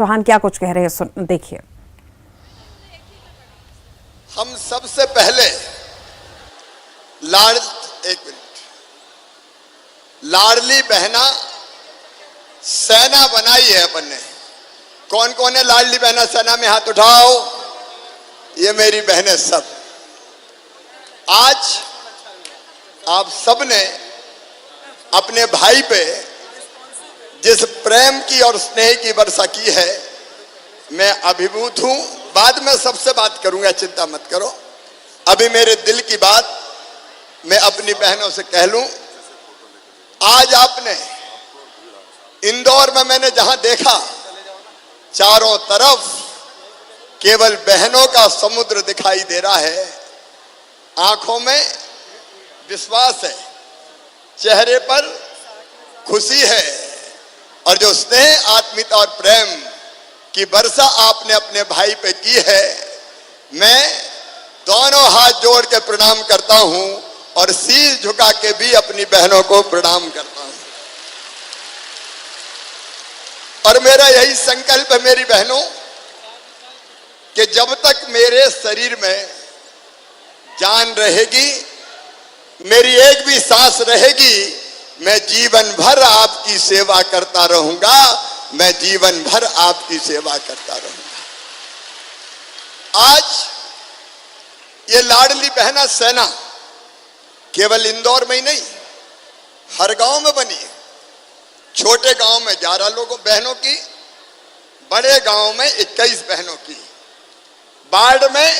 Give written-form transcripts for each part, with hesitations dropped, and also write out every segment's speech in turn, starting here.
चौहान क्या कुछ कह रहे हैं देखिए। हम सबसे पहले लाडली बहना सेना बनाई है अपन ने। कौन कौन है लाडली बहना सेना में? हाथ उठाओ। ये मेरी बहनें सब। आज आप सब ने अपने भाई पे जिस प्रेम की और स्नेह की वर्षा की है, मैं अभिभूत हूं। बाद में सबसे बात करूंगा, चिंता मत करो। अभी मेरे दिल की बात मैं अपनी बहनों से कह लूं। आज आपने इंदौर में मैंने जहां देखा, चारों तरफ केवल बहनों का समुद्र दिखाई दे रहा है। आंखों में विश्वास है, चेहरे पर खुशी है, और जो स्नेह, आत्मीयता और प्रेम की वर्षा आपने अपने भाई पे की है, मैं दोनों हाथ जोड़ के प्रणाम करता हूं और शीश झुका के भी अपनी बहनों को प्रणाम करता हूं। और मेरा यही संकल्प है मेरी बहनों, कि जब तक मेरे शरीर में जान रहेगी, मेरी एक भी सांस रहेगी, मैं जीवन भर आपकी सेवा करता रहूंगा। मैं जीवन भर आपकी सेवा करता रहूंगा। आज ये लाडली बहना सेना केवल इंदौर में ही नहीं, हर गांव में बनी है। छोटे गांव में 11 लोगों बहनों की, बड़े गांव में 21 बहनों की, बाढ़ में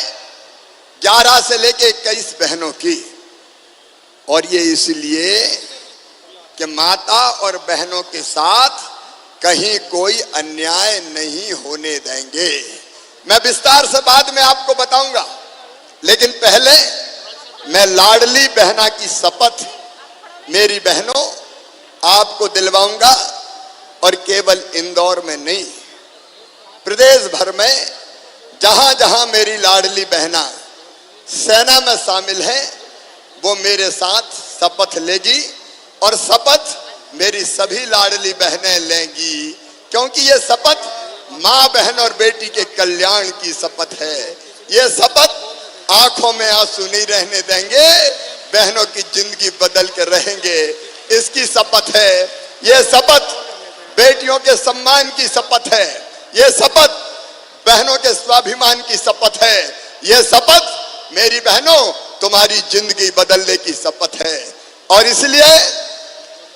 11 से लेके 21 बहनों की। और ये इसलिए कि माता और बहनों के साथ कहीं कोई अन्याय नहीं होने देंगे। मैं विस्तार से बाद में आपको बताऊंगा, लेकिन पहले मैं लाडली बहना की शपथ मेरी बहनों आपको दिलवाऊंगा। और केवल इंदौर में नहीं, प्रदेश भर में जहां जहां मेरी लाडली बहना सेना में शामिल है, वो मेरे साथ शपथ लेगी। और शपथ मेरी सभी लाडली बहनें लेंगी, क्योंकि ये शपथ माँ, बहन और बेटी के कल्याण की शपथ है। ये शपथ आंखों में आंसू नहीं रहने देंगे, बहनों की जिंदगी बदल के रहेंगे, इसकी शपथ है। ये शपथ बेटियों के सम्मान की शपथ है। ये शपथ बहनों के स्वाभिमान की शपथ है। ये शपथ मेरी बहनों तुम्हारी जिंदगी बदलने की शपथ है। और इसलिए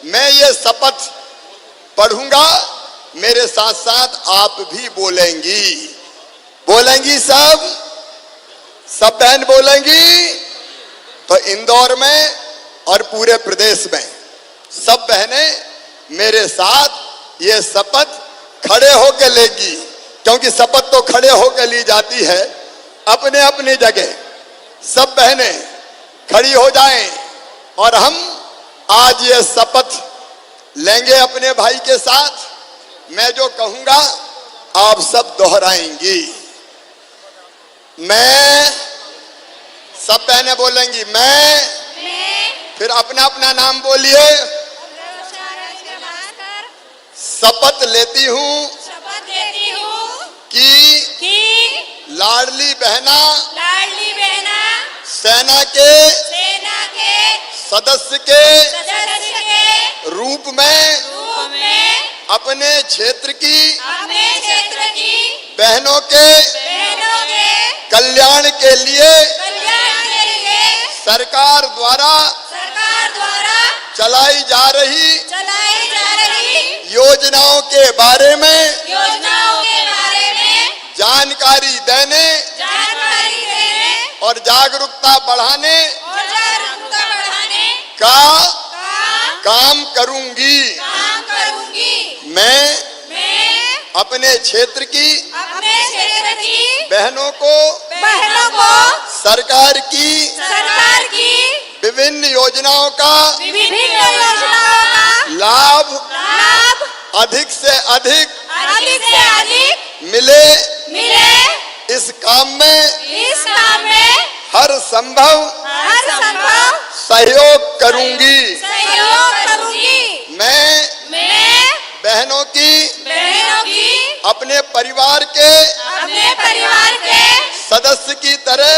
मैं ये शपथ पढ़ूंगा, मेरे साथ साथ आप भी बोलेंगी। सब बहन बोलेंगी। तो इंदौर में और पूरे प्रदेश में सब बहनें मेरे साथ ये शपथ खड़े होकर लेगी, क्योंकि शपथ तो खड़े होकर ली जाती है। अपने अपनी जगह सब बहनें खड़ी हो जाएं और हम आज ये शपथ लेंगे अपने भाई के साथ। मैं जो कहूंगा आप सब दोहराएंगी। मैं, सब बहनें बोलेंगी मैं, फिर अपना अपना नाम बोलिए। शपथ लेती हूँ कि लाडली बहना सेना के सदस्य के रूप में अपने क्षेत्र की बहनों के कल्याण के लिए सरकार द्वारा चलाई जा रही योजनाओं के बारे में जानकारी देने और जागरूकता बढ़ाने का काम करूंगी। मैं अपने क्षेत्र की बहनों को सरकार की विभिन्न योजनाओं का लाभ अधिक से अधिक मिले, इस काम में हर संभव सहयोग करूंगी। मैं बहनों की अपने परिवार के सदस्य की तरह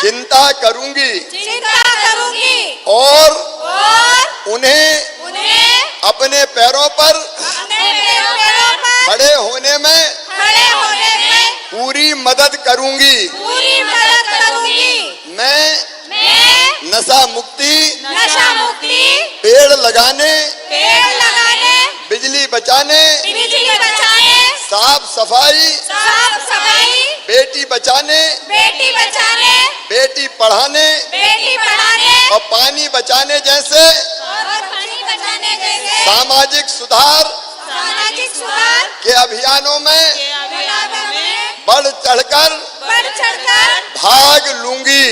चिंता करूंगी और उन्हें अपने पैरों पर खड़े होने में पूरी मदद करूंगी। मैं नशा मुक्ति पेड़ लगाने बिजली बचाने साफ सफाई बेटी बचाने बेटी पढ़ाने और पानी बचाने जैसे सामाजिक सुधार के अभियानों में बढ़ चढ़कर भाग लूंगी।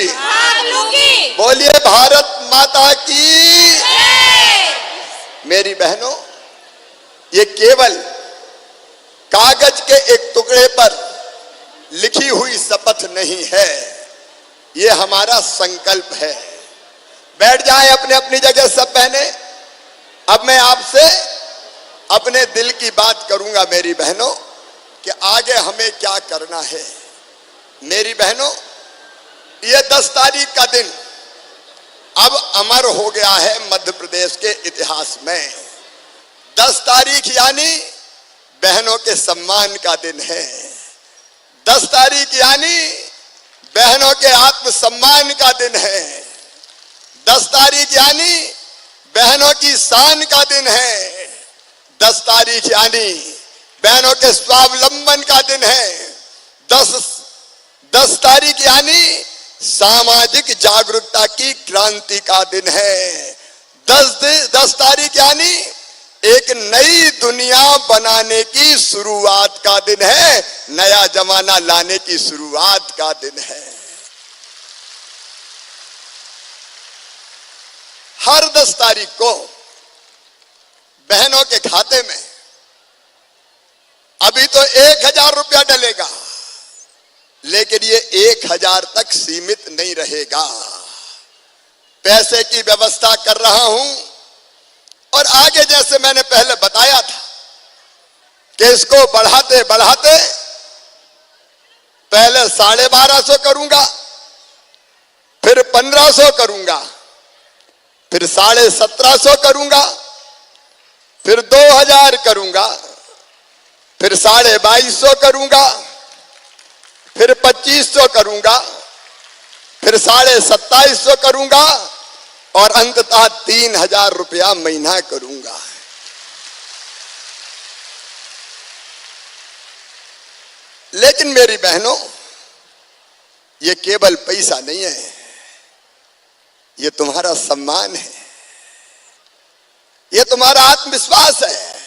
बोलिए भारत माता की। मेरी बहनों, ये केवल कागज के एक टुकड़े पर लिखी हुई शपथ नहीं है, ये हमारा संकल्प है। बैठ जाएं अपने अपनी जगह सब बहनें। अब मैं आपसे अपने दिल की बात करूंगा मेरी बहनों कि आगे हमें क्या करना है। मेरी बहनों, ये 10 तारीख का दिन अब अमर हो गया है मध्य प्रदेश के इतिहास में। 10 तारीख यानी बहनों के सम्मान का दिन है। 10 तारीख यानी बहनों के आत्मसम्मान का दिन है। 10 तारीख यानी बहनों की शान का दिन है। 10 तारीख यानी बहनों के स्वावलंबन का दिन है। 10 तारीख यानी सामाजिक जागरूकता की क्रांति का दिन है। 10 तारीख यानी एक नई दुनिया बनाने की शुरुआत का दिन है, नया जमाना लाने की शुरुआत का दिन है। हर 10 तारीख को बहनों के खाते में अभी तो 1000 रुपया डलेगा, लेकिन ये 1000 तक सीमित नहीं रहेगा। पैसे की व्यवस्था कर रहा हूं और आगे जैसे मैंने पहले बताया था कि इसको बढ़ाते बढ़ाते पहले 1250 करूंगा, फिर 1500 करूंगा, फिर 1750 करूंगा, फिर 2000 करूंगा, फिर 2250 करूंगा, फिर 2500 करूंगा, फिर 2750 करूंगा और अंततः 3000 रुपया महीना करूंगा। लेकिन मेरी बहनों, ये केवल पैसा नहीं है, ये तुम्हारा सम्मान है, ये तुम्हारा आत्मविश्वास है।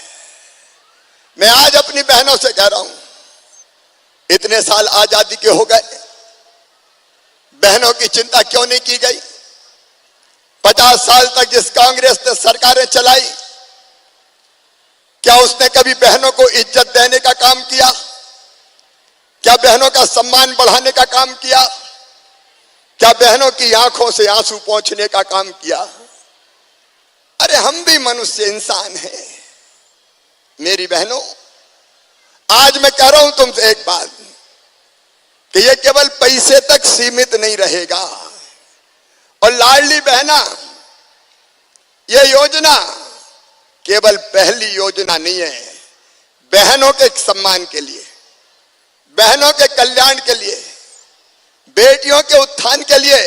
मैं आज अपनी बहनों से कह रहा हूं, इतने साल आजादी के हो गए, बहनों की चिंता क्यों नहीं की गई? 50 साल तक जिस कांग्रेस ने सरकारें चलाई, क्या उसने कभी बहनों को इज्जत देने का काम किया? क्या बहनों का सम्मान बढ़ाने का काम किया? क्या बहनों की आंखों से आंसू पोंछने का काम किया? अरे हम भी मनुष्य इंसान हैं। मेरी बहनों, आज मैं कह रहा हूं तुमसे एक बात कि ये केवल पैसे तक सीमित नहीं रहेगा। और लाडली बहना, ये योजना केवल पहली योजना नहीं है। बहनों के सम्मान के लिए, बहनों के कल्याण के लिए, बेटियों के उत्थान के लिए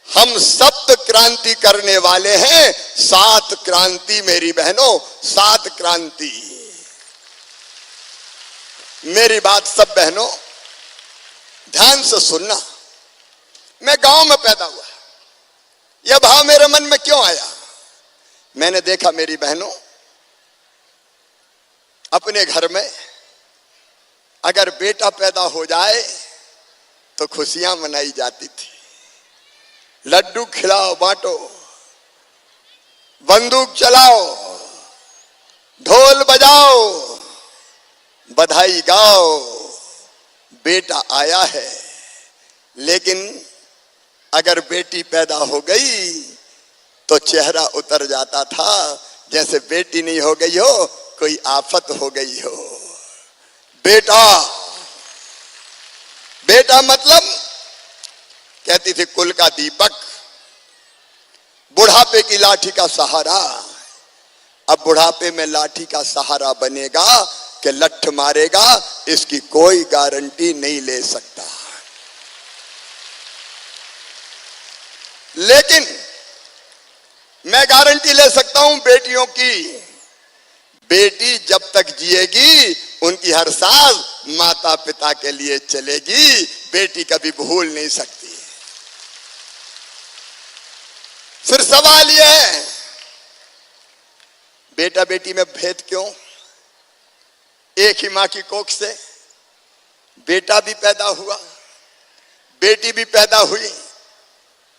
हम सप्त क्रांति करने वाले हैं। 7 क्रांति मेरी बहनों, 7 क्रांति। मेरी बात सब बहनों ध्यान से सुनना। मैं गांव में पैदा हुआ, यह भाव मेरे मन में क्यों आया? मैंने देखा मेरी बहनों, अपने घर में अगर बेटा पैदा हो जाए तो खुशियां मनाई जाती थी। लड्डू खिलाओ बांटो, बंदूक चलाओ, ढोल बजाओ, बधाई गाओ, बेटा आया है। लेकिन अगर बेटी पैदा हो गई तो चेहरा उतर जाता था, जैसे बेटी नहीं हो गई हो कोई आफत हो गई हो। बेटा, बेटा मतलब कहती थी कुल का दीपक, बुढ़ापे की लाठी का सहारा। अब बुढ़ापे में लाठी का सहारा बनेगा कि लठ मारेगा, इसकी कोई गारंटी नहीं ले सकता। लेकिन मैं गारंटी ले सकता हूं बेटियों की। बेटी जब तक जिएगी उनकी हर सांस माता पिता के लिए चलेगी, बेटी कभी भूल नहीं सकती। फिर सवाल यह है, बेटा बेटी में भेद क्यों? एक ही मां की कोख से बेटा भी पैदा हुआ, बेटी भी पैदा हुई।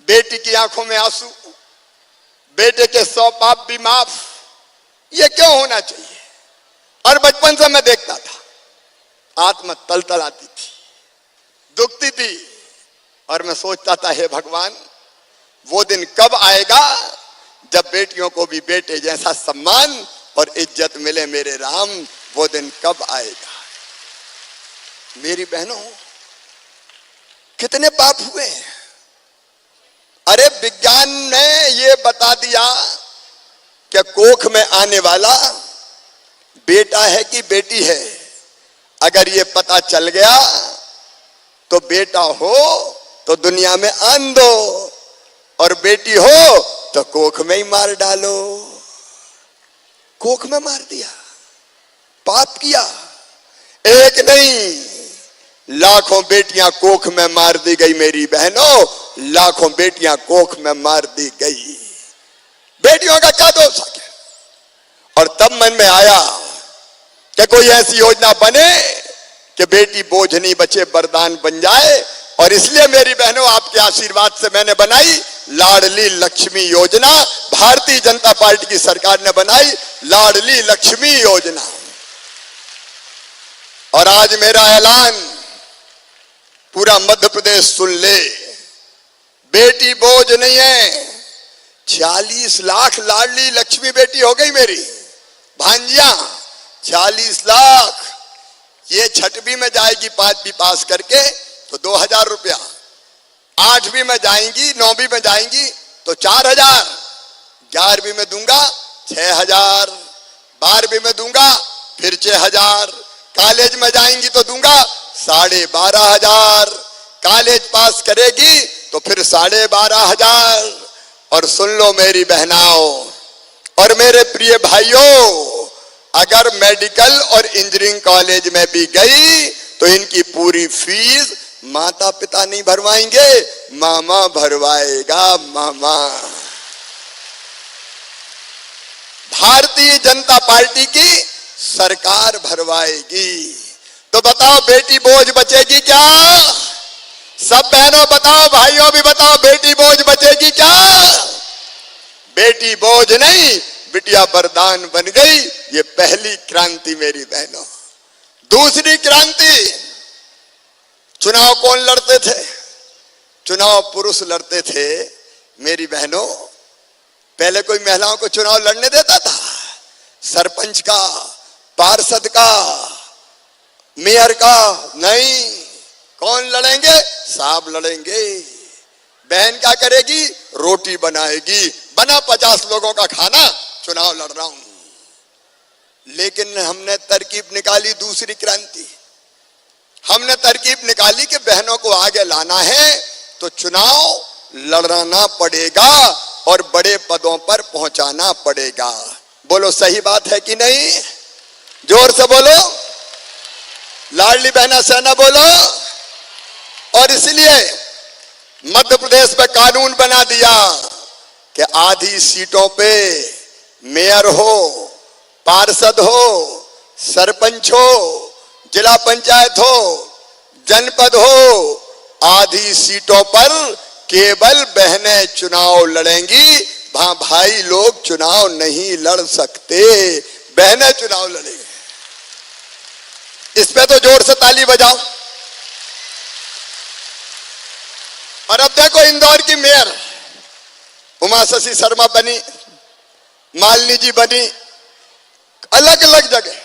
बेटी की आंखों में आंसू, बेटे के 100 पाप भी माफ। ये क्यों होना चाहिए? और बचपन से मैं देखता था, आत्मा तलतलाती थी, दुखती थी, और मैं सोचता था हे भगवान, वो दिन कब आएगा जब बेटियों को भी बेटे जैसा सम्मान और इज्जत मिले मेरे राम। वो दिन कब आएगा? मेरी बहनों, कितने पाप हुए। अरे विज्ञान ने ये बता दिया कि कोख में आने वाला बेटा है कि बेटी है। अगर ये पता चल गया तो बेटा हो तो दुनिया में आन दो, और बेटी हो तो कोख में ही मार डालो। कोख में मार दिया, पाप किया। एक नहीं, लाखों बेटियां कोख में मार दी गई मेरी बहनों, लाखों बेटियां कोख में मार दी गई। बेटियों का क्या दोष है? और तब मन में आया कि कोई ऐसी योजना बने कि बेटी बोझ नहीं बचे, वरदान बन जाए। और इसलिए मेरी बहनों, आपके आशीर्वाद से मैंने बनाई लाडली लक्ष्मी योजना। भारतीय जनता पार्टी की सरकार ने बनाई लाडली लक्ष्मी योजना। और आज मेरा ऐलान पूरा मध्य प्रदेश सुन ले, बेटी बोझ नहीं है। 40 लाख लाडली लक्ष्मी बेटी हो गई मेरी भांजियां, 40 लाख। ये 6वीं में जाएगी 5वीं पास करके तो 2000 रुपया, 8वीं में जाएंगी, 9वीं में जाएंगी तो 4000, 11वीं में दूंगा 6000, 12वीं में दूंगा फिर 6000, कॉलेज में जाएंगी तो दूंगा 12500, कॉलेज पास करेगी तो फिर 12500। और सुन लो मेरी बहनाओं और मेरे प्रिय भाइयों, अगर मेडिकल और इंजीनियरिंग कॉलेज में भी गई तो इनकी पूरी फीस माता पिता नहीं भरवाएंगे, मामा भरवाएगा, मामा। भारतीय जनता पार्टी की सरकार भरवाएगी। तो बताओ बेटी बोझ बचेगी क्या? सब बहनों बताओ, भाइयों भी बताओ, बेटी बोझ बचेगी क्या? बेटी बोझ नहीं, बिटिया वरदान बन गई। ये पहली क्रांति मेरी बहनों। दूसरी क्रांति, चुनाव कौन लड़ते थे? चुनाव पुरुष लड़ते थे मेरी बहनों। पहले कोई महिलाओं को चुनाव लड़ने देता था? सरपंच का, पार्षद का, मेयर का? नहीं। कौन लड़ेंगे? साहब लड़ेंगे। बहन क्या करेगी? रोटी बनाएगी। बना 50 लोगों का खाना, चुनाव लड़ रहा हूं। लेकिन हमने तरकीब निकाली, दूसरी क्रांति। हमने तरकीब निकाली कि बहनों को आगे लाना है तो चुनाव लड़ना पड़ेगा और बड़े पदों पर पहुंचाना पड़ेगा। बोलो सही बात है कि नहीं? जोर से बोलो, लाडली बहना सेना बोलो। और इसलिए मध्य प्रदेश में कानून बना दिया कि आधी सीटों पे मेयर हो, पार्षद हो, सरपंच हो, जिला पंचायत हो, जनपद हो, आधी सीटों पर केवल बहनें चुनाव लड़ेंगी। भाई लोग चुनाव नहीं लड़ सकते, बहनें चुनाव लड़ेंगी। इस पे तो जोर से ताली बजाओ। और अब देखो, इंदौर की मेयर उमा शशि शर्मा बनी, मालिनी जी बनी, अलग अलग जगह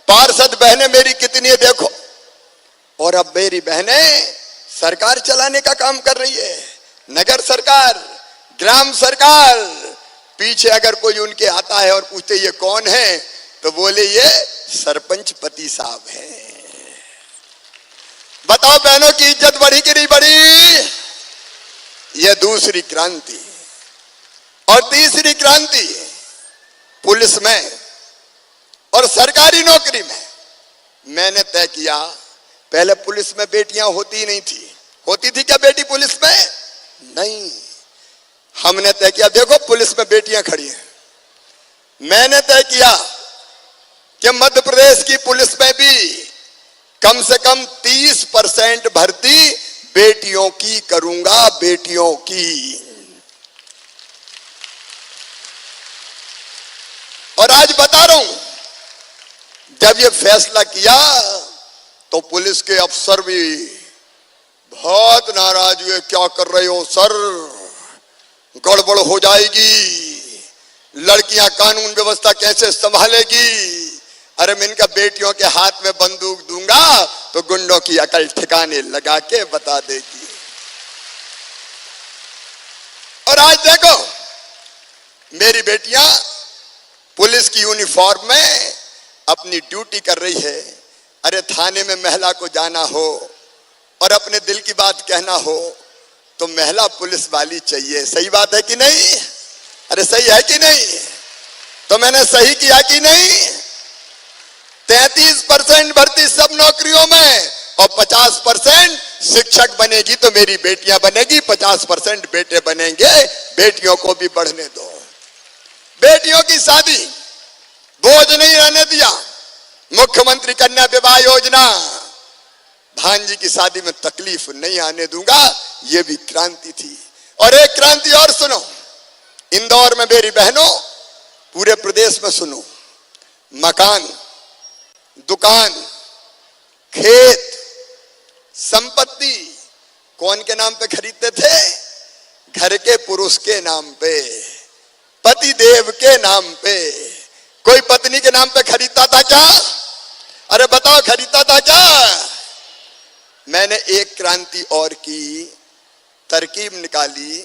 पार्षद बहनें मेरी कितनी है देखो। और अब मेरी बहनें सरकार चलाने का काम कर रही है, नगर सरकार, ग्राम सरकार। पीछे अगर कोई उनके आता है और पूछते ये कौन है, तो बोले ये सरपंच पति साहब हैं। बताओ बहनों की इज्जत बढ़ी कि नहीं बढ़ी? यह दूसरी क्रांति। और तीसरी क्रांति पुलिस में और सरकारी नौकरी में मैंने तय किया। पहले पुलिस में बेटियां होती नहीं थी। होती थी क्या बेटी पुलिस में? नहीं। हमने तय किया देखो पुलिस में बेटियां खड़ी हैं। मैंने तय किया कि मध्य प्रदेश की पुलिस में भी कम से कम 30% भर्ती बेटियों की करूंगा, बेटियों की। और आज बता रहा हूं, जब ये फैसला किया तो पुलिस के अफसर भी बहुत नाराज हुए। क्या कर रहे हो सर, गड़बड़ हो जाएगी, लड़कियां कानून व्यवस्था कैसे संभालेगी। अरे मैं इनका बेटियों के हाथ में बंदूक दूंगा तो गुंडों की अकल ठिकाने लगा के बता देगी। और आज देखो मेरी बेटियां पुलिस की यूनिफॉर्म में अपनी ड्यूटी कर रही है। अरे थाने में महिला को जाना हो और अपने दिल की बात कहना हो तो महिला पुलिस वाली चाहिए। सही बात है कि नहीं? अरे सही है कि नहीं? तो मैंने सही किया कि नहीं? 33% भर्ती सब नौकरियों में और 50% शिक्षक बनेगी तो मेरी बेटियां बनेगी, 50% बेटे बनेंगे। बेटियों को भी बढ़ने दो। बेटियों की शादी बोझ नहीं रहने दिया। मुख्यमंत्री कन्या विवाह योजना, भांजी की शादी में तकलीफ नहीं आने दूंगा। यह भी क्रांति थी। और एक क्रांति और सुनो, इंदौर में मेरी बहनों, पूरे प्रदेश में सुनो, मकान, दुकान, खेत, संपत्ति कौन के नाम पे खरीदते थे? घर के पुरुष के नाम पे, पति देव के नाम पे। कोई पत्नी के नाम पे खरीदता था क्या? अरे बताओ खरीदता था क्या? मैंने एक क्रांति और की, तरकीब निकाली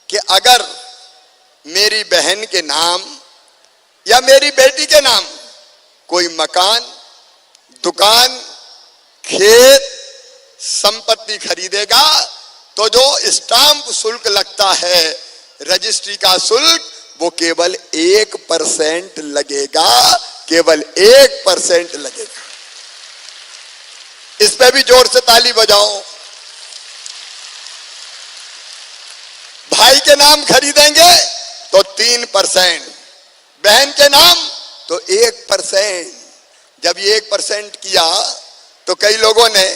कि अगर मेरी बहन के नाम या मेरी बेटी के नाम कोई मकान, दुकान, खेत, संपत्ति खरीदेगा तो जो स्टाम्प शुल्क लगता है, रजिस्ट्री का शुल्क, वो केवल 1% लगेगा। केवल 1% लगेगा। इस पे भी जोर से ताली बजाओ। भाई के नाम खरीदेंगे तो 3%, बहन के नाम तो 1%। जब ये 1% किया तो कई लोगों ने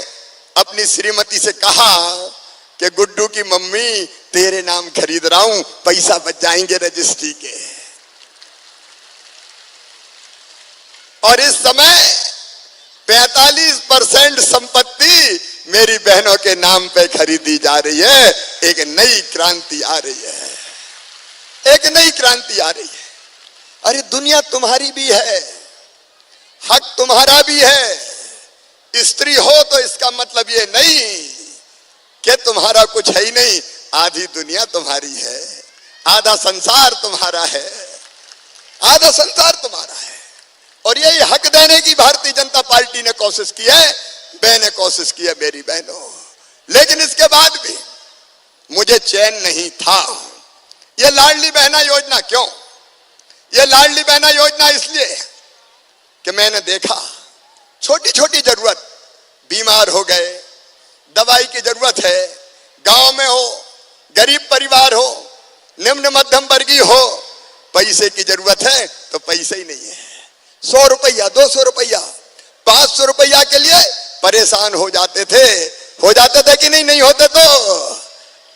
अपनी श्रीमती से कहा कि गुड्डू की मम्मी तेरे नाम खरीद रहा हूं, पैसा बच जाएंगे रजिस्ट्री के। और इस समय 45% संपत्ति मेरी बहनों के नाम पे खरीदी जा रही है। एक नई क्रांति आ रही है। एक नई क्रांति आ रही है। अरे दुनिया तुम्हारी भी है, हक तुम्हारा भी है। स्त्री हो तो इसका मतलब ये नहीं कि तुम्हारा कुछ है ही नहीं। आधी दुनिया तुम्हारी है, आधा संसार तुम्हारा है, आधा संसार तुम्हारा है। और यही हक देने की भारतीय जनता पार्टी ने कोशिश की है, मैंने कोशिश की है मेरी बहनों। लेकिन इसके बाद भी मुझे चैन नहीं था। यह लाडली बहना योजना क्यों? यह लाडली बहना योजना इसलिए कि मैंने देखा छोटी छोटी जरूरत, बीमार हो गए, दवाई की जरूरत है, गांव में हो, गरीब परिवार हो, निम्न मध्यम वर्गीय हो, पैसे की जरूरत है तो पैसे ही नहीं है। 100 रुपया, 200 रुपया, 500 रुपया के लिए परेशान हो जाते थे कि नहीं? नहीं होते तो,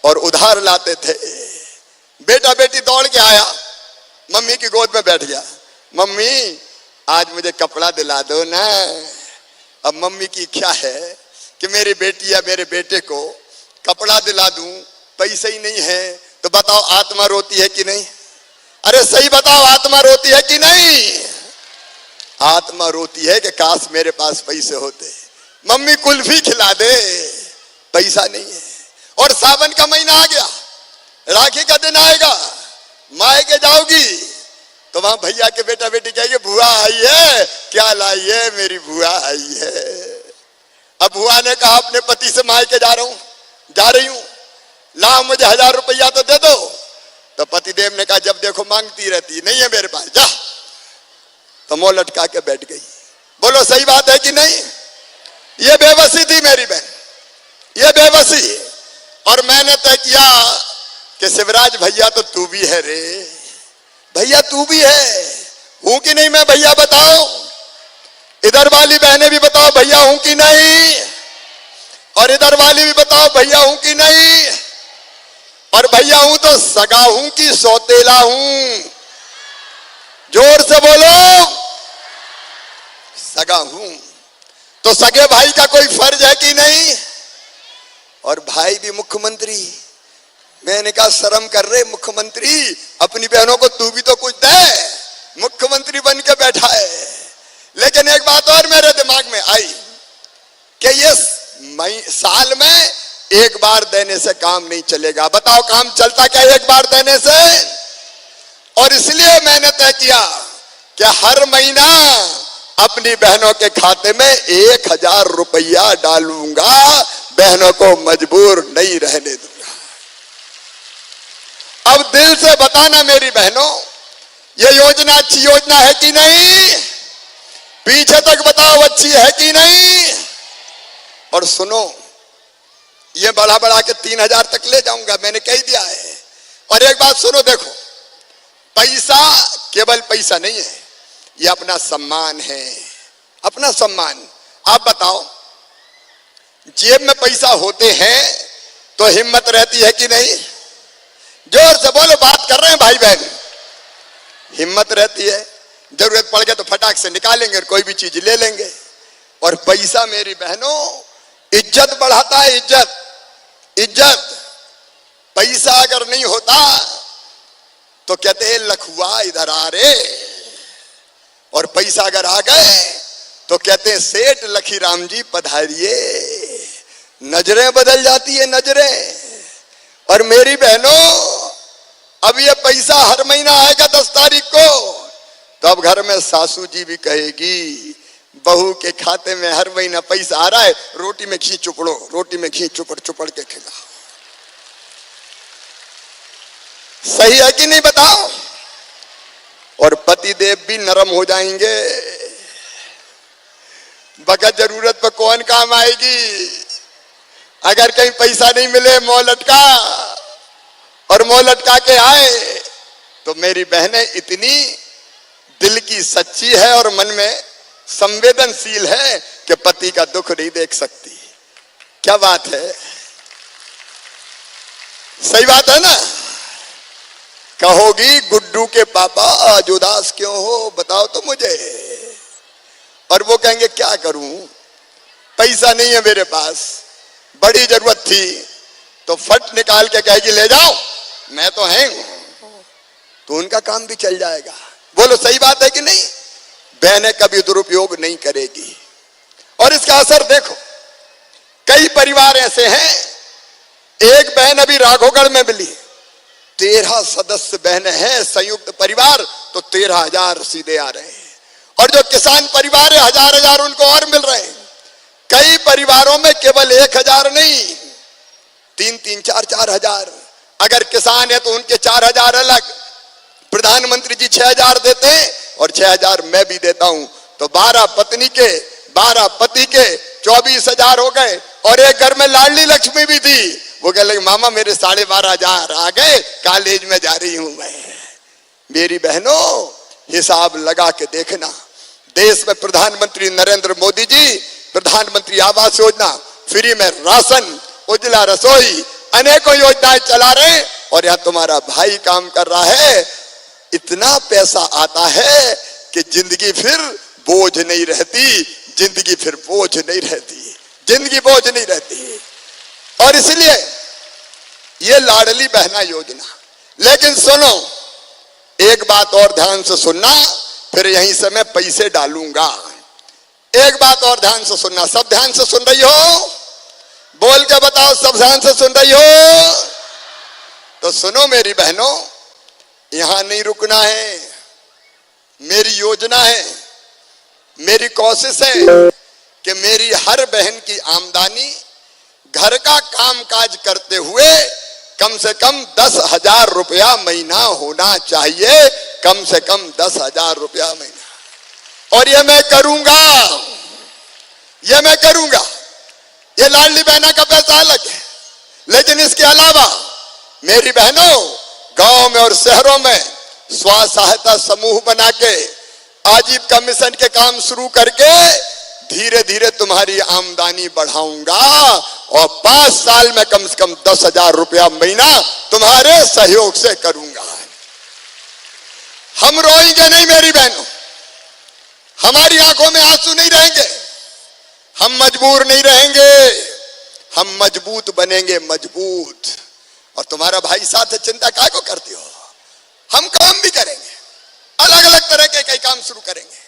और उधार लाते थे। बेटा बेटी दौड़ के आया, मम्मी की गोद में बैठ गया, मम्मी आज मुझे कपड़ा दिला दो ना। अब मम्मी की इच्छा है कि मेरी बेटी या मेरे बेटे को कपड़ा दिला दूं, पैसे ही नहीं है, तो बताओ आत्मा रोती है कि नहीं? अरे सही बताओ, आत्मा रोती है कि नहीं? आत्मा रोती है कि काश मेरे पास पैसे होते, मम्मी कुल्फी खिला दे, पैसा नहीं है। और सावन का महीना आ गया, राखी का दिन आएगा, मायके जाओगी तो वहां भैया के बेटा बेटी कहेंगे बुआ आई है, क्या लाई है, मेरी बुआ आई है। अब बुआ ने कहा अपने पति से मायके जा रही हूं, ला मुझे 1000 रुपया तो दे दो। तो पतिदेव ने कहा जब देखो मांगती रहती, नहीं है मेरे पास, जा। तो मुंह लटका के बैठ गई। बोलो सही बात है कि नहीं? ये बेबसी थी मेरी बहन, ये बेबसी। और मैंने तय किया कि शिवराज भैया तो तू भी है रे, भैया तू भी है, हूं कि नहीं मैं? भैया बताओ, इधर वाली बहनें भी बताओ भैया हूं कि नहीं, और इधर वाली भी बताओ भैया हूं कि नहीं। और भैया हूं तो सगा हूं कि सौतेला हूं? जोर से बोलो, सगा हूं। तो सगे भाई का कोई फर्ज है कि नहीं? और भाई भी मुख्यमंत्री। मैंने कहा शर्म कर रहे मुख्यमंत्री, अपनी बहनों को तू भी तो कुछ दे, मुख्यमंत्री बन के बैठा है। लेकिन एक बात और मेरे दिमाग में आई कि ये साल में एक बार देने से काम नहीं चलेगा। बताओ काम चलता क्या एक बार देने से? और इसलिए मैंने तय किया कि हर महीना अपनी बहनों के खाते में 1000 रुपया डालूंगा, बहनों को मजबूर नहीं रहने दूंगा। अब दिल से बताना मेरी बहनों, ये योजना अच्छी योजना है कि नहीं? पीछे तक बताओ अच्छी है कि नहीं? और सुनो, ये बढ़ा बढ़ा के 3000 तक ले जाऊंगा, मैंने कह दिया है। और एक बात सुनो, देखो पैसा केवल पैसा नहीं है, ये अपना सम्मान है, अपना सम्मान। आप बताओ, जेब में पैसा होते हैं तो हिम्मत रहती है कि नहीं? जोर से बोलो, बात कर रहे हैं भाई बहन। हिम्मत रहती है, जरूरत पड़ गया तो फटाक से निकालेंगे और कोई भी चीज ले लेंगे। और पैसा मेरी बहनों इज्जत बढ़ाता है, इज्जत इज्जत। पैसा अगर नहीं होता तो कहते हैं लखुआ इधर आ रे, और पैसा अगर आ गए तो कहते हैं सेठ लखीराम जी पधारिए। नजरें बदल जाती है, नजरें। और मेरी बहनों, अब ये पैसा हर महीना आएगा 10 तारीख को, तो अब घर में सासू जी भी कहेगी बहू के खाते में हर महीना पैसा आ रहा है, रोटी में घी चुपड़ो, रोटी में घी चुपड़ चुपड़ के खिलाओ। सही है कि नहीं बताओ? और पति देव भी नरम हो जाएंगे। बगैर जरूरत पर कौन काम आएगी? अगर कहीं पैसा नहीं मिले, मुंह लटका, और मुंह लटका के आए तो मेरी बहनें इतनी दिल की सच्ची है और मन में संवेदनशील है कि पति का दुख नहीं देख सकती। क्या बात है? सही बात है ना? कहोगी गुड्डू के पापा आज उदास क्यों हो, बताओ तो मुझे। और वो कहेंगे क्या करूं, पैसा नहीं है मेरे पास, बड़ी जरूरत थी। तो फट निकाल के कहेगी ले जाओ, मैं तो है, तो उनका काम भी चल जाएगा। बोलो सही बात है कि नहीं? बहनें कभी दुरुपयोग नहीं करेगी। और इसका असर देखो, कई परिवार ऐसे हैं, एक बहन अभी राघोगढ़ में मिली, 13 सदस्य बहनें हैं संयुक्त परिवार, तो 13,000 सीधे आ रहे हैं। और जो किसान परिवार है, 1000 उनको और मिल रहे हैं। कई परिवारों में केवल 1000 नहीं, 3-3, 4-4 हजार। अगर किसान है तो उनके 4000 अलग, प्रधानमंत्री जी 6000 देते हैं और 6000 मैं भी देता हूं, तो 12 पत्नी के 12 पति के 24,000 हो गए। और एक घर में लाडली लक्ष्मी भी थी, वो कह लगे मामा मेरे 12,500 आ गए, कॉलेज में जा रही हूं मैं। मेरी बहनों हिसाब लगा के देखना, देश में प्रधानमंत्री नरेंद्र मोदी जी प्रधानमंत्री आवास योजना, फ्री में राशन, उज्ज्वला रसोई, अनेकों योजनाएं चला रहे, और यहां तुम्हारा भाई काम कर रहा है। इतना पैसा आता है कि जिंदगी फिर बोझ नहीं रहती, जिंदगी फिर बोझ नहीं रहती, जिंदगी बोझ नहीं रहती। और इसलिए ये लाडली बहना योजना। लेकिन सुनो, एक बात और ध्यान से सुनना, फिर यहीं से मैं पैसे डालूंगा। एक बात और ध्यान से सुनना, सब ध्यान से सुन रही हो? बोल के बताओ, सब ध्यान से सुन रही हो? तो सुनो मेरी बहनों, यहां नहीं रुकना है। मेरी योजना है, मेरी कोशिश है कि मेरी हर बहन की आमदनी घर का कामकाज करते हुए कम से कम 10,000 रुपया महीना होना चाहिए। कम से कम 10,000 रुपया महीना। और ये मैं करूंगा, ये मैं करूंगा। ये लाडली बहना का पैसा अलग है, लेकिन इसके अलावा मेरी बहनों, गांव में और शहरों में स्व सहायता समूह बना के आजीविका मिशन के काम शुरू करके धीरे धीरे तुम्हारी आमदनी बढ़ाऊंगा और 5 साल में कम से कम 10,000 रुपया महीना तुम्हारे सहयोग से करूंगा। हम रोएंगे नहीं मेरी बहनों, हमारी आंखों में आंसू नहीं रहेंगे, हम मजबूर नहीं रहेंगे, हम मजबूत बनेंगे, मजबूत। और तुम्हारा भाई साथ है, चिंता काय को करती हो? हम काम भी करेंगे, अलग अलग तरह के कई काम शुरू करेंगे।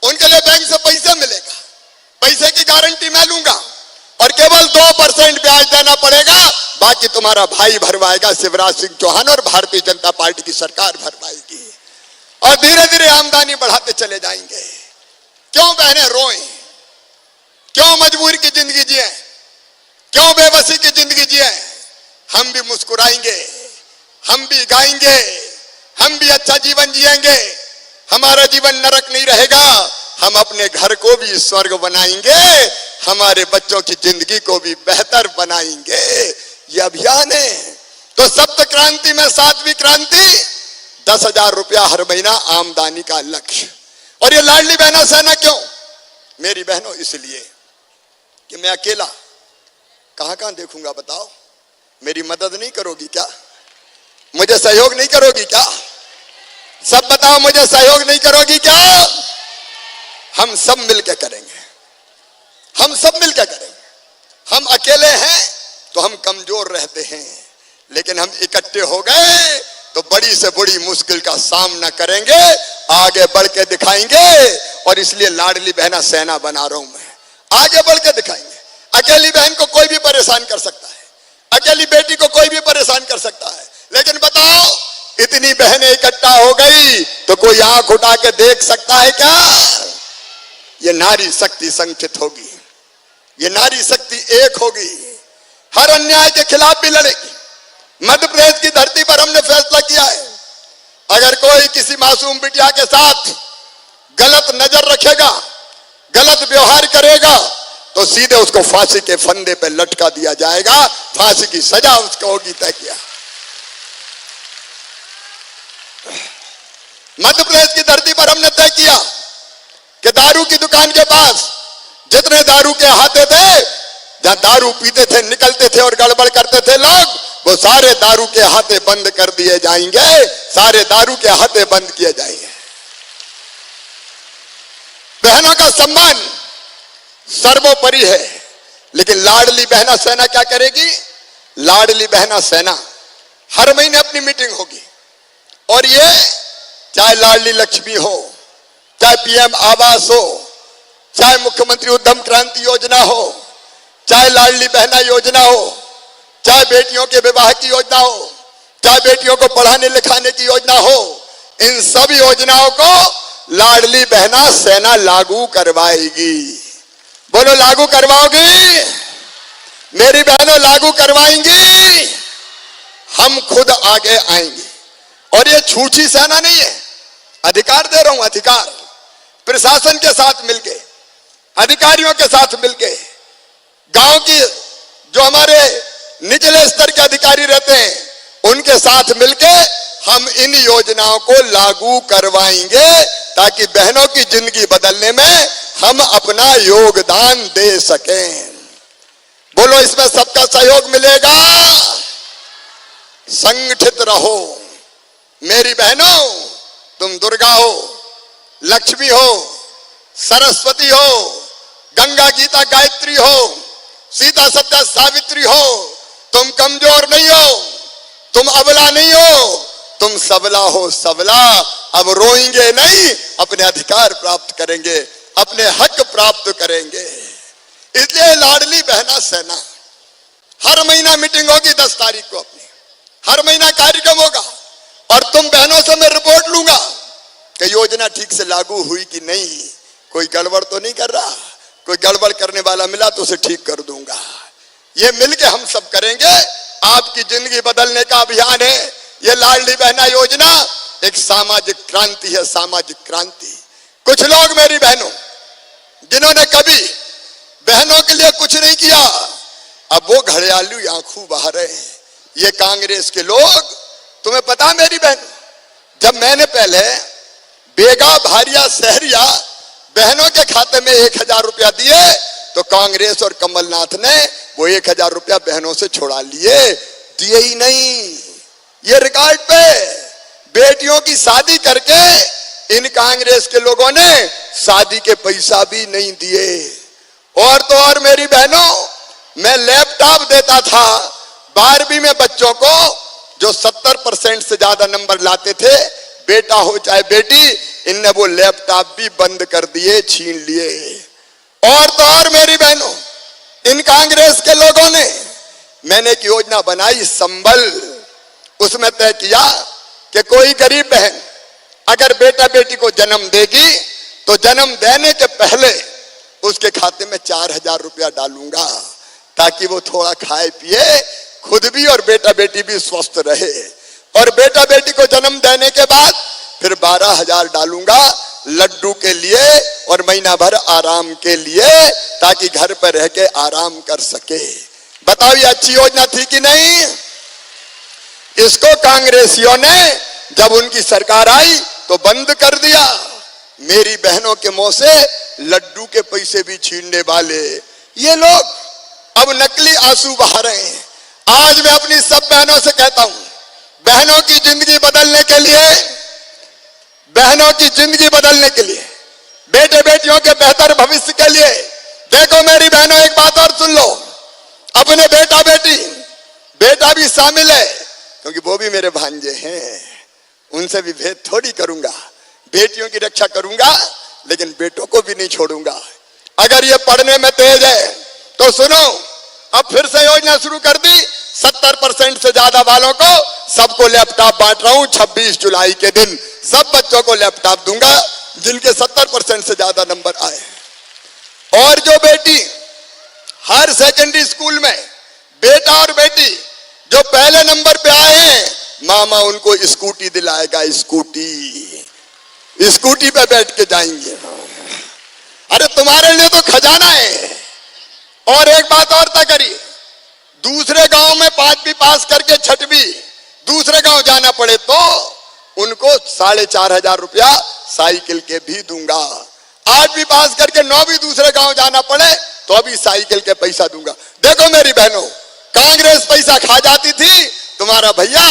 उनके लिए बैंक से पैसा मिलेगा, पैसे की गारंटी मैं लूंगा और केवल 2% ब्याज देना पड़ेगा, बाकी तुम्हारा भाई भरवाएगा, शिवराज सिंह चौहान और भारतीय जनता पार्टी की सरकार भरवाएगी। और धीरे धीरे आमदनी बढ़ाते चले जाएंगे। क्यों बहनें रोएं? क्यों मजबूरी की जिंदगी जिए? क्यों बेबसी की जिंदगी जिए? हम भी मुस्कुराएंगे, हम भी गाएंगे, हम भी अच्छा जीवन जिएंगे। हमारा जीवन नरक नहीं रहेगा, हम अपने घर को भी स्वर्ग बनाएंगे, हमारे बच्चों की जिंदगी को भी बेहतर बनाएंगे। ये अभियान है। तो सप्त क्रांति में 7वीं क्रांति 10,000 रुपया हर महीना आमदनी का लक्ष्य। और ये लाडली बहना सेना क्यों मेरी बहनों? इसलिए कि मैं अकेला कहां कहां देखूंगा बताओ? मेरी मदद नहीं करोगी क्या? मुझे सहयोग नहीं करोगी क्या? सब बताओ, मुझे सहयोग नहीं करोगी क्या? हम सब मिलकर करेंगे, हम सब मिलकर करेंगे। हम अकेले हैं तो हम कमजोर रहते हैं, लेकिन हम इकट्ठे हो गए तो बड़ी से बड़ी मुश्किल का सामना करेंगे, आगे बढ़ के दिखाएंगे। और इसलिए लाडली बहना सेना बना रहा हूं मैं, आगे बढ़ के दिखाएंगे। अकेली बहन को कोई भी परेशान कर सकता है, अकेली बेटी को कोई भी परेशान कर सकता है, लेकिन बताओ इतनी बहनें इकट्ठा हो गई तो कोई आंख उठा के देख सकता है क्या? ये नारी शक्ति संगठित होगी, ये नारी शक्ति एक होगी, हर अन्याय के खिलाफ भी लड़ेगी। मध्य प्रदेश की धरती पर हमने फैसला किया है, अगर कोई किसी मासूम बिटिया के साथ गलत नजर रखेगा, गलत व्यवहार करेगा, तो सीधे उसको फांसी के फंदे पे लटका दिया जाएगा, फांसी की सजा उसको होगी तय किया। मध्य प्रदेश की धरती पर हमने तय किया कि दारू की दुकान के पास जितने दारू के हाथे थे, जहां दारू पीते थे, निकलते थे और गड़बड़ करते थे लोग, वो सारे दारू के हाथे बंद कर दिए जाएंगे, सारे दारू के हाथे बंद किए जाएंगे। बहनों का सम्मान सर्वोपरि है, लेकिन लाडली बहना सेना क्या करेगी? लाडली बहना सेना हर महीने अपनी मीटिंग होगी, और ये चाहे लाडली लक्ष्मी हो, चाहे पीएम आवास हो, चाहे मुख्यमंत्री उद्यम क्रांति योजना हो, चाहे लाडली बहना योजना हो, चाहे बेटियों के विवाह की योजना हो, चाहे बेटियों को पढ़ाने लिखाने की योजना हो, इन सब योजनाओं को लाडली बहना सेना लागू करवाएगी। बोलो, लागू करवाओगी? मेरी बहनों लागू करवाएंगी। हम खुद आगे आएंगे, और ये छूछी सेना नहीं है, अधिकार दे रहा हूं, अधिकार। प्रशासन के साथ मिलके, अधिकारियों के साथ मिलके, गांव की जो हमारे निचले स्तर के अधिकारी रहते हैं, उनके साथ मिलके हम इन योजनाओं को लागू करवाएंगे, ताकि बहनों की जिंदगी बदलने में हम अपना योगदान दे सकें। बोलो, इसमें सबका सहयोग मिलेगा। संगठित रहो मेरी बहनों। तुम दुर्गा हो, लक्ष्मी हो, सरस्वती हो, गंगा गीता गायत्री हो, सीता सत्या सावित्री हो। तुम कमजोर नहीं हो, तुम अबला नहीं हो, तुम सबला हो सबला, अब रोएंगे नहीं, अपने अधिकार प्राप्त करेंगे, अपने हक प्राप्त करेंगे। इसलिए लाडली बहना सेना, हर महीना मीटिंग होगी 10 तारीख को अपनी, हर महीना कार्यक्रम होगा और तुम बहनों से मैं रिपोर्ट लूंगा कि योजना ठीक से लागू हुई कि नहीं, कोई गड़बड़ तो नहीं कर रहा, कोई गड़बड़ करने वाला मिला तो उसे ठीक कर दूंगा। ये मिलके हम सब करेंगे। आपकी जिंदगी बदलने का अभियान है ये लाडली बहना योजना। एक सामाजिक क्रांति है, सामाजिक क्रांति। कुछ लोग मेरी बहनों जिन्होंने कभी बहनों के लिए कुछ नहीं किया, अब वो घड़ियालू आंखों बहा रहे हैं। ये कांग्रेस के लोग, तुम्हें पता मेरी बहन, जब मैंने पहले बेगा भारिया शहरिया बहनों के खाते में 1000 रुपया दिए तो कांग्रेस और कमलनाथ ने वो 1000 रुपया बहनों से छोड़ा लिए, दिए ही नहीं। ये रिकॉर्ड पे बेटियों की शादी करके इन कांग्रेस के लोगों ने शादी के पैसा भी नहीं दिए। और तो और मेरी बहनों, मैं लैपटॉप देता था 12वीं में बच्चों को, जो 70% से ज्यादा नंबर लाते थे, बेटा हो चाहे बेटी, इनने वो लैपटॉप भी बंद कर दिए, छीन लिए। और तो और मेरी बहनों, इन कांग्रेस के लोगों ने, मैंने एक योजना बनाई संबल, उसमें तय किया कि कोई गरीब बहन अगर बेटा बेटी को जन्म देगी तो जन्म देने के पहले उसके खाते में 4000 रुपया डालूंगा, ताकि वो थोड़ा खाए पिए, खुद भी और बेटा बेटी भी स्वस्थ रहे। और बेटा बेटी को जन्म देने के बाद फिर 12000 डालूंगा लड्डू के लिए और महीना भर आराम के लिए, ताकि घर पर रह के आराम कर सके। बताओ ये अच्छी योजना थी कि नहीं? इसको कांग्रेसियों ने जब उनकी सरकार आई तो बंद कर दिया। मेरी बहनों के मुंह से लड्डू के पैसे भी छीनने वाले ये लोग अब नकली आंसू बहा रहे हैं। आज मैं अपनी सब बहनों से कहता हूं, बहनों की जिंदगी बदलने के लिए, बहनों की जिंदगी बदलने के लिए, बेटे बेटियों के बेहतर भविष्य के लिए, देखो मेरी बहनों एक बात और सुन लो, अपने बेटा बेटी, बेटा भी शामिल है क्योंकि वो भी मेरे भांजे हैं, उनसे भी भेद थोड़ी करूंगा, बेटियों की रक्षा करूंगा लेकिन बेटों को भी नहीं छोड़ूंगा। अगर ये पढ़ने में तेज है तो सुनो, अब फिर से योजना शुरू कर दी, 70% से ज्यादा वालों को सबको लैपटॉप बांट रहा हूं। 26 जुलाई के दिन सब बच्चों को लैपटॉप दूंगा जिनके 70% से ज्यादा नंबर आए। और जो बेटी हर सेकेंडरी स्कूल में, बेटा और बेटी जो पहले नंबर पे आए हैं, मामा उनको स्कूटी दिलाएगा, स्कूटी पे बैठ के जाएंगे। अरे तुम्हारे लिए तो खजाना है। और एक बात और तय करी, दूसरे गांव में 5वीं पास करके 6वीं दूसरे गांव जाना पड़े तो उनको 4500 रुपया साइकिल के भी दूंगा। 8वीं पास करके 9वीं दूसरे गांव जाना पड़े तो अभी साइकिल के पैसा दूंगा। देखो मेरी बहनों, कांग्रेस पैसा खा जाती थी, तुम्हारा भैया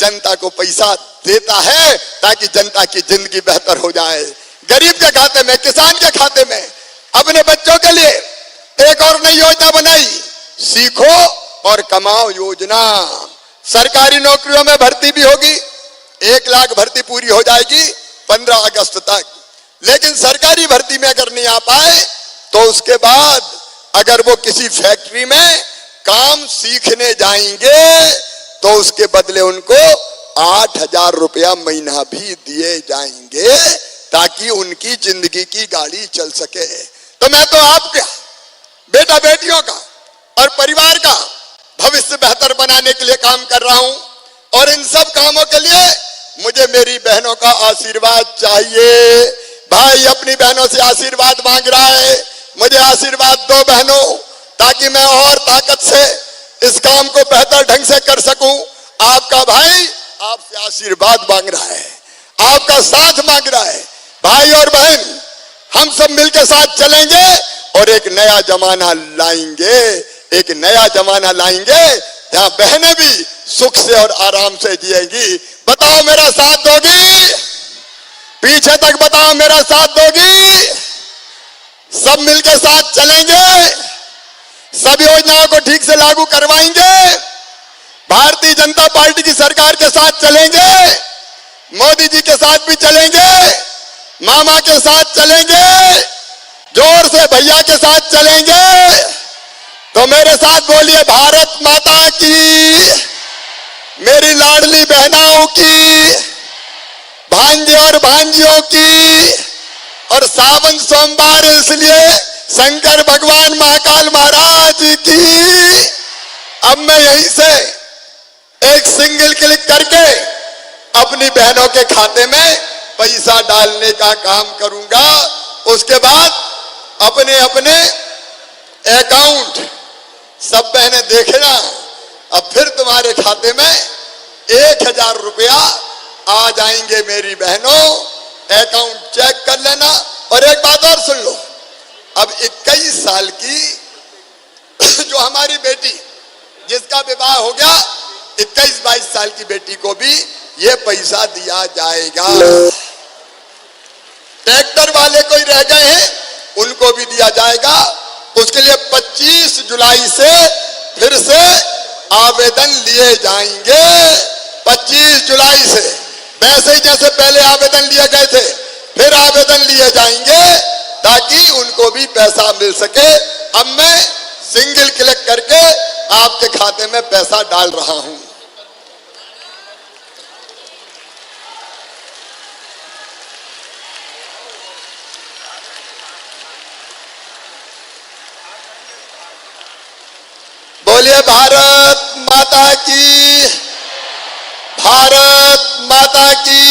जनता को पैसा देता है ताकि जनता की जिंदगी बेहतर हो जाए। गरीब के खाते में, किसान के खाते में। अपने बच्चों के लिए एक और नई योजना बनाई, सीखो और कमाओ योजना। सरकारी नौकरियों में भर्ती भी होगी, 1 लाख भर्ती पूरी हो जाएगी 15 अगस्त तक। लेकिन सरकारी भर्ती में अगर नहीं आ पाए तो उसके बाद अगर वो किसी फैक्ट्री में काम सीखने जाएंगे तो उसके बदले उनको 8000 रुपया महीना भी दिए जाएंगे, ताकि उनकी जिंदगी की गाड़ी चल सके। तो मैं तो आपका, बेटा बेटियों का और परिवार का भविष्य बेहतर बनाने के लिए काम कर रहा हूं। और इन सब कामों के लिए मुझे मेरी बहनों का आशीर्वाद चाहिए। भाई अपनी बहनों से आशीर्वाद मांग रहा है, मुझे आशीर्वाद दो बहनों, ताकि मैं और ताकत से इस काम को बेहतर ढंग से कर सकूं। आपका भाई आपसे आशीर्वाद मांग रहा है, आपका साथ मांग रहा है। भाई और बहन हम सब मिलकर साथ चलेंगे और एक नया जमाना लाएंगे, एक नया जमाना लाएंगे जहां बहनें भी सुख से और आराम से जिएंगी। बताओ मेरा साथ दोगी? पीछे तक बताओ मेरा साथ दोगी? सब मिलकर साथ चलेंगे, सब योजनाओं को ठीक से लागू करवाएंगे, भारतीय जनता पार्टी की सरकार के साथ चलेंगे। मोदी जी के साथ भी चलेंगे, मामा के साथ चलेंगे, जोर से भैया के साथ चलेंगे। तो मेरे साथ बोलिए भारत माता की, मेरी लाडली बहनाओं की, भांजे और भांजियों की। और सावन सोमवार इसलिए शंकर भगवान महाकाल महाराज की। अब मैं यहीं से एक सिंगल क्लिक करके अपनी बहनों के खाते में पैसा डालने का काम करूंगा। उसके बाद अपने अपने अकाउंट सब बहनें देखना, अब फिर तुम्हारे खाते में 1000 रुपया आ जाएंगे मेरी बहनों। अकाउंट चेक कर लेना। और एक बात और सुन लो, अब 21 साल की जो हमारी बेटी जिसका विवाह हो गया, 21-22 साल की बेटी को भी ये पैसा दिया जाएगा। ट्रैक्टर वाले कोई रह गए हैं, उनको भी दिया जाएगा। उसके लिए 25 जुलाई से फिर से आवेदन लिए जाएंगे। 25 जुलाई से वैसे ही जैसे पहले आवेदन लिए गए थे, फिर आवेदन लिए जाएंगे ताकि उनको भी पैसा मिल सके। अब मैं सिंगल क्लिक करके आपके खाते में पैसा डाल रहा हूं। बोलिए भारत माता की, भारत माता की।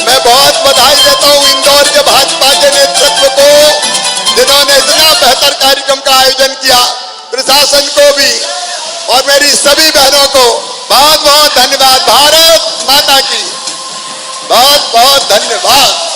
मैं बहुत बधाई देता हूं इंदौर के भाजपा के नेतृत्व को, जिन्होंने इतना बेहतर कार्यक्रम का आयोजन किया, प्रशासन को भी और मेरी सभी बहनों को बहुत बहुत धन्यवाद। भारत माता की बहुत बहुत धन्यवाद।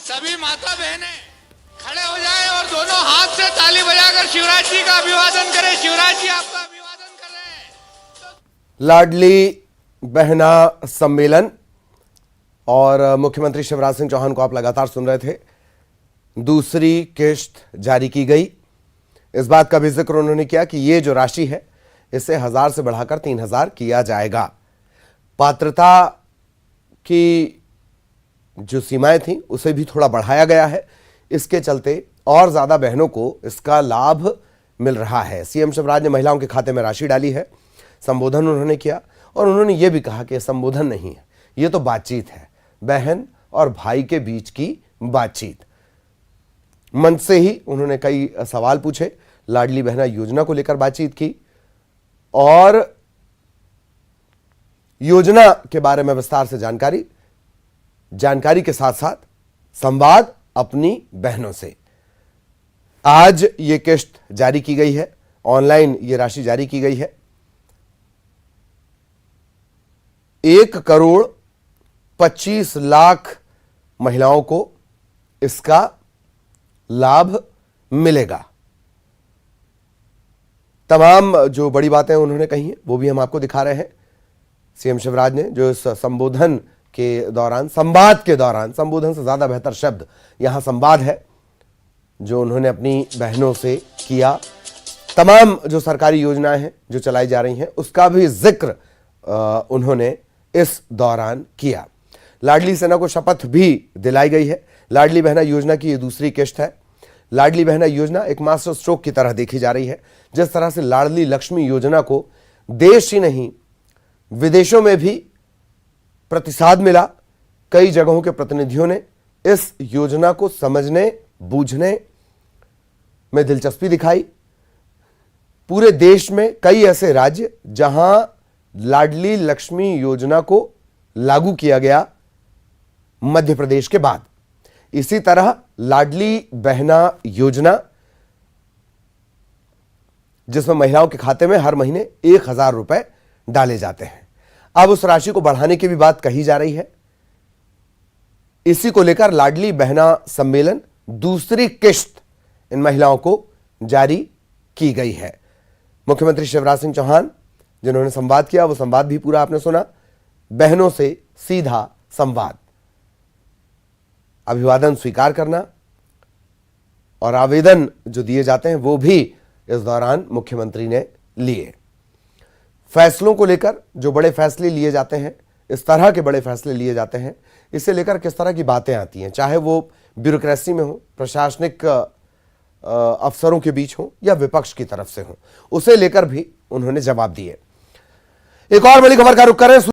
सभी माता बहनें खड़े हो जाएं और दोनों हाथ से ताली बजाकर शिवराज जी का अभिवादन करें। शिवराज जी आपका अभिवादन कर रहे हैं। लाडली बहना सम्मेलन और मुख्यमंत्री शिवराज सिंह चौहान को आप लगातार सुन रहे थे। दूसरी किश्त जारी की गई। इस बात का भी जिक्र उन्होंने किया कि ये जो राशि है इसे 1000 से बढ़ाकर 3000 किया जाएगा। पात्रता की जो सीमाएं थी उसे भी थोड़ा बढ़ाया गया है। इसके चलते और ज्यादा बहनों को इसका लाभ मिल रहा है। सीएम शिवराज ने महिलाओं के खाते में राशि डाली है। संबोधन उन्होंने किया और उन्होंने ये भी कहा कि संबोधन नहीं है, ये तो बातचीत है, बहन और भाई के बीच की बातचीत। मंच से ही उन्होंने कई सवाल पूछे, लाडली बहना योजना को लेकर बातचीत की और योजना के बारे में विस्तार से जानकारी के साथ साथ संवाद अपनी बहनों से। आज ये किश्त जारी की गई है, ऑनलाइन ये राशि जारी की गई है। 1,25,00,000 महिलाओं को इसका लाभ मिलेगा। तमाम जो बड़ी बातें उन्होंने कही हैं वो भी हम आपको दिखा रहे हैं। सीएम शिवराज ने जो इस संबोधन के दौरान, संवाद के दौरान, संबोधन से ज्यादा बेहतर शब्द यहां संवाद है, जो उन्होंने अपनी बहनों से किया। तमाम जो सरकारी योजनाएं हैं जो चलाई जा रही हैं उसका भी जिक्र उन्होंने इस दौरान किया। लाडली सेना को शपथ भी दिलाई गई है। लाडली बहना योजना की ये दूसरी किश्त है। लाडली बहना योजना एक मास्टर स्ट्रोक की तरह देखी जा रही है। जिस तरह से लाडली लक्ष्मी योजना को देश ही नहीं विदेशों में भी प्रतिसाद मिला, कई जगहों के प्रतिनिधियों ने इस योजना को समझने बूझने में दिलचस्पी दिखाई। पूरे देश में कई ऐसे राज्य जहां लाडली लक्ष्मी योजना को लागू किया गया मध्य प्रदेश के बाद। इसी तरह लाडली बहना योजना, जिसमें महिलाओं के खाते में हर महीने 1000 रुपए डाले जाते हैं, अब उस राशि को बढ़ाने की भी बात कही जा रही है। इसी को लेकर लाडली बहना सम्मेलन दूसरी किश्त इन महिलाओं को जारी की गई है। मुख्यमंत्री शिवराज सिंह चौहान जिन्होंने संवाद किया, वो संवाद भी पूरा आपने सुना। बहनों से सीधा संवाद, अभिवादन स्वीकार करना और आवेदन जो दिए जाते हैं वो भी इस दौरान मुख्यमंत्री ने लिए। फैसलों को लेकर जो बड़े फैसले लिए जाते हैं, इस तरह के बड़े फैसले लिए जाते हैं, इसे लेकर किस तरह की बातें आती हैं, चाहे वो ब्यूरोक्रेसी में हो, प्रशासनिक अफसरों के बीच हो या विपक्ष की तरफ से हो, उसे लेकर भी उन्होंने जवाब दिए। एक और बड़ी खबर का रुख करें।